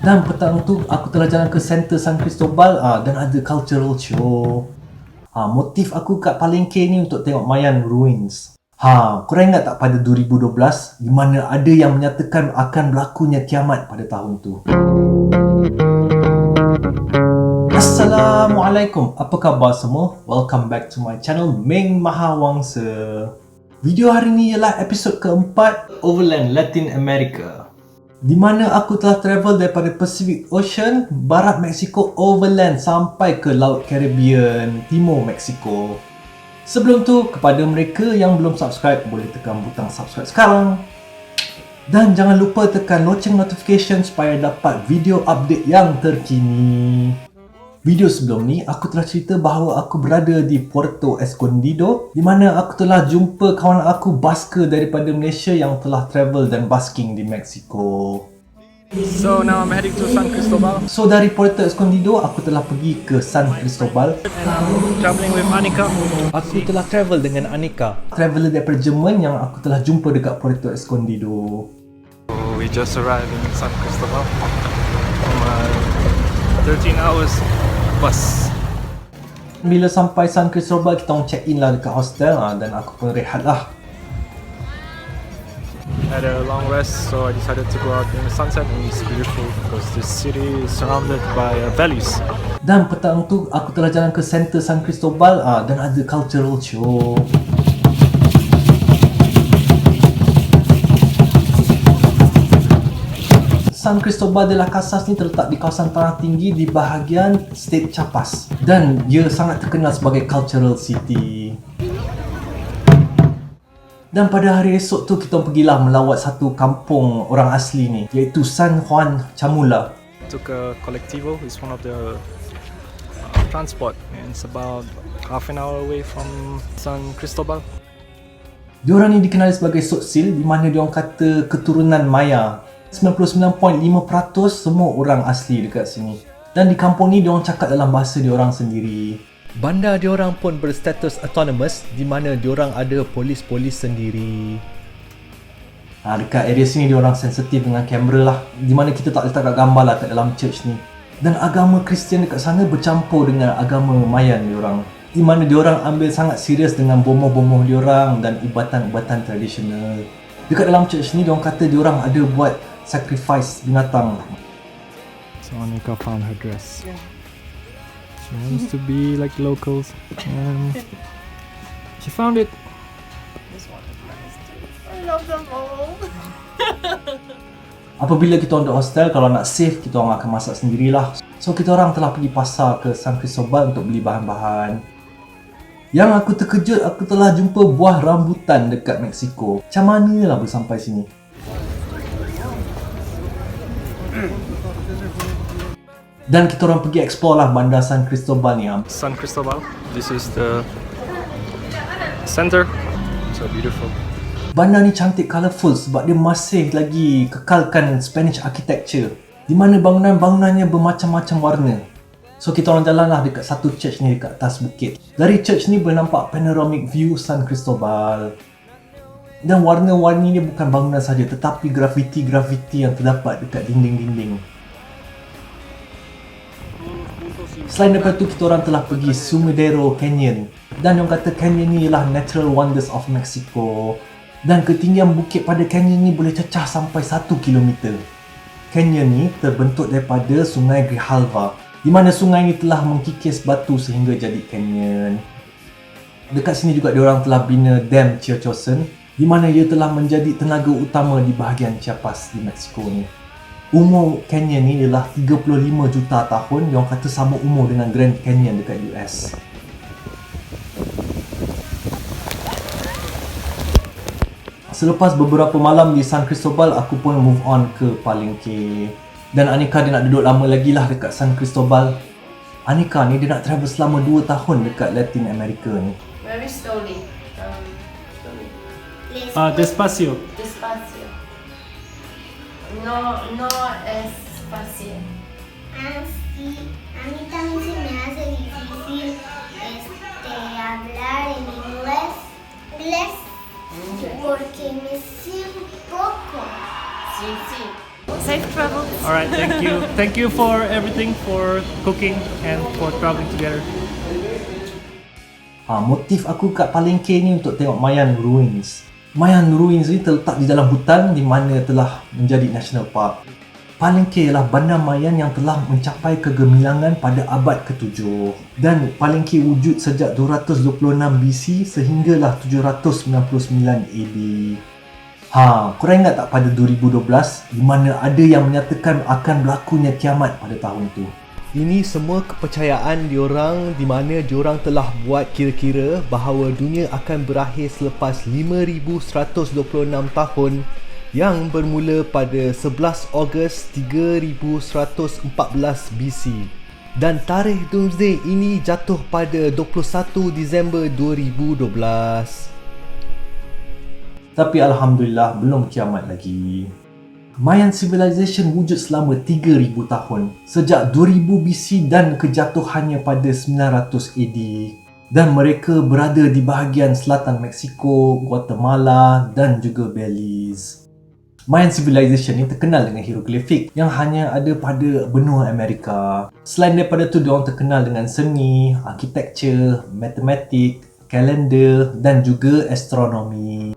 Dan petang tu aku telah jalan ke center San Cristobal dan ada cultural show. Motif aku kat Palengke ni untuk tengok Mayan Ruins. Korang ingat tak pada 2012 di mana ada yang menyatakan akan berlakunya kiamat pada tahun tu? Assalamualaikum, apa khabar semua? Welcome back to my channel Meng Mahawangsa. Video hari ni ialah episod keempat Overland Latin America, di mana aku telah travel daripada Pacific Ocean, barat Mexico overland sampai ke Laut Caribbean, timur Mexico. Sebelum tu, kepada mereka yang belum subscribe, boleh tekan butang subscribe sekarang. Dan jangan lupa tekan loceng notification supaya dapat video update yang terkini. Video sebelum ni, aku telah cerita bahawa aku berada di Puerto Escondido, di mana aku telah jumpa kawan aku basker daripada Malaysia yang telah travel dan basking di Mexico. So now I'm heading to San Cristobal. So dari Puerto Escondido, aku telah pergi ke San Cristobal. And I'm traveling with Anika. Aku telah travel dengan Anika, traveler daripada Jerman yang aku telah jumpa dekat Puerto Escondido. We just arrived in San Cristobal from a 13 hours bus. Bila sampai San Cristobal, kita orang check in lah dekat hostel dan aku pun rehat lah. Had a long rest, so I decided to go out in the sunset, and it's beautiful because this city is surrounded by valleys. Dan petang tu aku telah jalan ke center San Cristobal dan ada cultural show. San Cristobal de las Casas ni terletak di kawasan tanah tinggi di bahagian state Chiapas, dan ia sangat terkenal sebagai cultural city. Dan pada hari esok tu kita pergilah melawat satu kampung orang asli ni, iaitu San Juan Chamula. Took a colectivo. It's one of the transport, and it's about half an hour away from San Cristobal. Diorang ni dikenali sebagai Tzotzil, di mana diorang kata keturunan Maya. 99.5% semua orang asli dekat sini. Dan di kampung ni diorang cakap dalam bahasa diorang sendiri. Bandar diorang pun berstatus autonomous, di mana diorang ada polis-polis sendiri. Dekat area sini diorang sensitif dengan kamera lah, di mana kita tak letak gambar lah kat dalam church ni. Dan agama Kristian dekat sana bercampur dengan agama Mayan diorang, di mana diorang ambil sangat serius dengan bomoh-bomoh diorang dan ubatan-ubatan tradisional. Dekat dalam church ni diorang kata diorang ada buat sacrifice binatang. So Anika found her dress. She wants to be like locals, and she found it. I love them all. Apabila kita orang di hostel, kalau nak save, kita orang akan masak sendirilah. So kita orang telah pergi pasar ke San Cristobal untuk beli bahan-bahan. Yang aku terkejut, aku telah jumpa buah rambutan dekat Mexico. Macam mana lah boleh sampai sini? Dan kita orang pergi explore lah bandar San Cristobal ni. San Cristobal. This is the center. So beautiful. Bandar ni cantik, colourful sebab dia masih lagi kekalkan Spanish architecture, di mana bangunan-bangunannya bermacam-macam warna. So kita orang jalan lah dekat satu church ni dekat atas bukit. Dari church ni boleh nampak panoramic view San Cristobal. Dan warna-warni ni bukan bangunan saja, tetapi grafiti-grafiti yang terdapat dekat dinding-dinding. Selain daripada tu, kita orang telah pergi Sumidero Canyon. Dan yang kata canyon ni ialah natural wonders of Mexico. Dan ketinggian bukit pada canyon ni boleh cecah sampai 1 km. Canyon ni terbentuk daripada sungai Grijalva, di mana sungai ni telah mengkikis batu sehingga jadi canyon. Dekat sini juga diorang telah bina Dam Chiochosen, di mana ia telah menjadi tenaga utama di bahagian Chiapas di Mexico ni. Umur canyon ni ialah 35 juta tahun, diorang kata sama umur dengan Grand Canyon dekat US. Selepas beberapa malam di San Cristobal, aku pun move on ke Palengke. Dan Anika dia nak duduk lama lagi lah dekat San Cristobal. Anika ni dia nak travel selama 2 tahun dekat Latin America ni. Very slowly. Despacio. Despacio. No espacio. Sí, a mí también se me hace difícil hablar en inglés porque me sé un poco. Sí, sí. Safe travels. Alright, thank you. Thank you for everything, for cooking and for traveling together. Motif aku kat Palengke ni untuk tengok Mayan Ruins. Mayan Ruins ni terletak di dalam hutan di mana telah menjadi National Park. Palengke ialah bandar Mayan yang telah mencapai kegemilangan pada abad ke-7 dan Palengke wujud sejak 226 BC sehinggalah 799 AD. Korang ingat tak pada 2012 di mana ada yang menyatakan akan berlakunya kiamat pada tahun tu? Ini semua kepercayaan diorang di mana diorang telah buat kira-kira bahawa dunia akan berakhir selepas 5126 tahun yang bermula pada 11 Ogos 3114 BC. Dan tarikh Doomsday ini jatuh pada 21 Disember 2012. Tapi Alhamdulillah belum kiamat lagi. Mayan Civilization wujud selama 3000 tahun sejak 2000 BC dan kejatuhannya pada 900 AD. Dan mereka berada di bahagian selatan Mexico, Guatemala dan juga Belize. Mayan Civilization ni terkenal dengan hieroglifik yang hanya ada pada benua Amerika. Selain daripada tu, diorang terkenal dengan seni, architecture, matematik, kalender dan juga astronomi.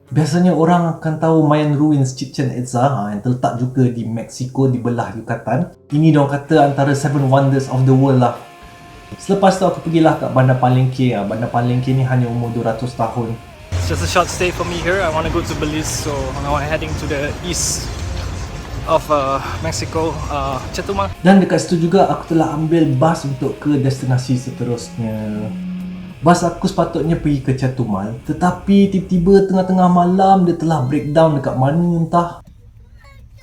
Biasanya orang akan tahu Mayan Ruins Chichen Itza yang terletak juga di Mexico di belah Yucatan. Ini diorang kata antara 7 wonders of the world lah. Selepas tu aku pergilah kat Bandar Palengke. Bandar Palengke ni hanya umur 200 tahun. It's just a short stay for me here. I want to go to Belize, so now I'm heading to the east of Mexico, Chetumal. Dan dekat situ juga aku telah ambil bas untuk ke destinasi seterusnya. Bas aku sepatutnya pergi ke Chetumal, tetapi tiba-tiba tengah-tengah malam dia telah breakdown dekat mana entah.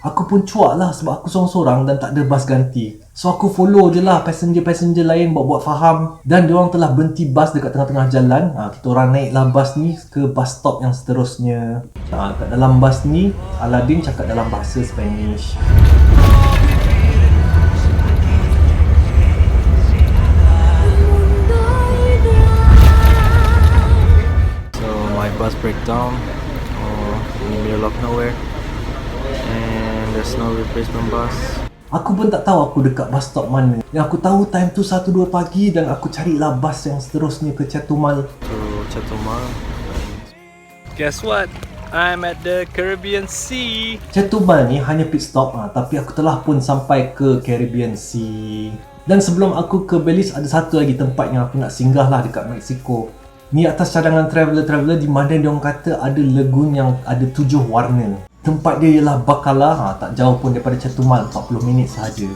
Aku pun cuak lah sebab aku sorang-sorang dan tak ada bas ganti. So aku follow je lah passenger-passenger lain buat faham. Dan diorang telah berhenti bas dekat tengah-tengah jalan. Kita orang naiklah bas ni ke bus stop yang seterusnya. Kat dalam bas ni, Aladdin cakap dalam bahasa Spanish. Bus breakdown in the middle of nowhere and there's no replacement bus. Aku pun tak tahu aku dekat bus stop mana. Yang aku tahu time tu 1-2 pagi dan aku carilah bus yang seterusnya ke Chetumal. Guess what? I'm at the Caribbean Sea. Chetumal ni hanya pit stop tapi aku telah pun sampai ke Caribbean Sea. Dan sebelum aku ke Belize ada satu lagi tempat yang aku nak singgah lah dekat Mexico. Ni atas cadangan traveller di mana diorang kata ada lagoon yang ada 7 warna. Tempat dia ialah Bacalar, tak jauh pun daripada Chetumal, 40 minit sahaja.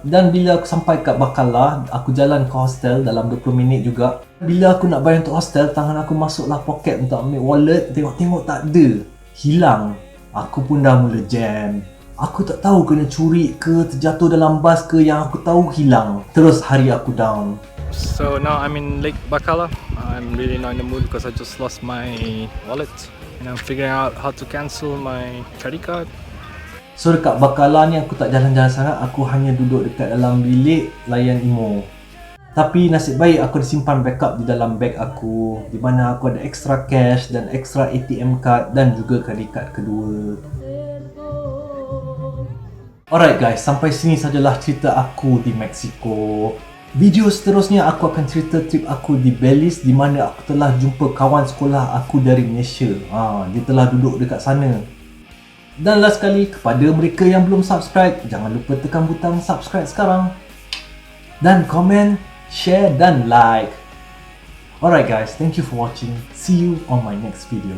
Dan bila aku sampai kat Bacalar, aku jalan ke hostel dalam 20 minit juga. Bila aku nak bayar untuk hostel, tangan aku masuklah poket untuk ambil wallet, tengok-tengok tak ada. Hilang. Aku pun dah mula jam. Aku tak tahu kena curi ke, terjatuh dalam bas ke, yang aku tahu hilang. Terus hari aku down. So now I'm in Lake Bacalar. I'm really not in the mood because I just lost my wallet and I'm figuring out how to cancel my credit card. So dekat Bacalar ni aku tak jalan-jalan sangat, aku hanya duduk dekat dalam bilik layan emo. Tapi nasib baik aku disimpan backup di dalam bag aku, di mana aku ada extra cash dan extra ATM card dan juga credit card kedua. Alright guys, sampai sini sajalah cerita aku di Mexico. Video seterusnya aku akan cerita trip aku di Belize di mana aku telah jumpa kawan sekolah aku dari Malaysia. Dia telah duduk dekat sana. Dan last sekali, kepada mereka yang belum subscribe, jangan lupa tekan butang subscribe sekarang. Dan komen, share dan like. Alright guys, thank you for watching. See you on my next video.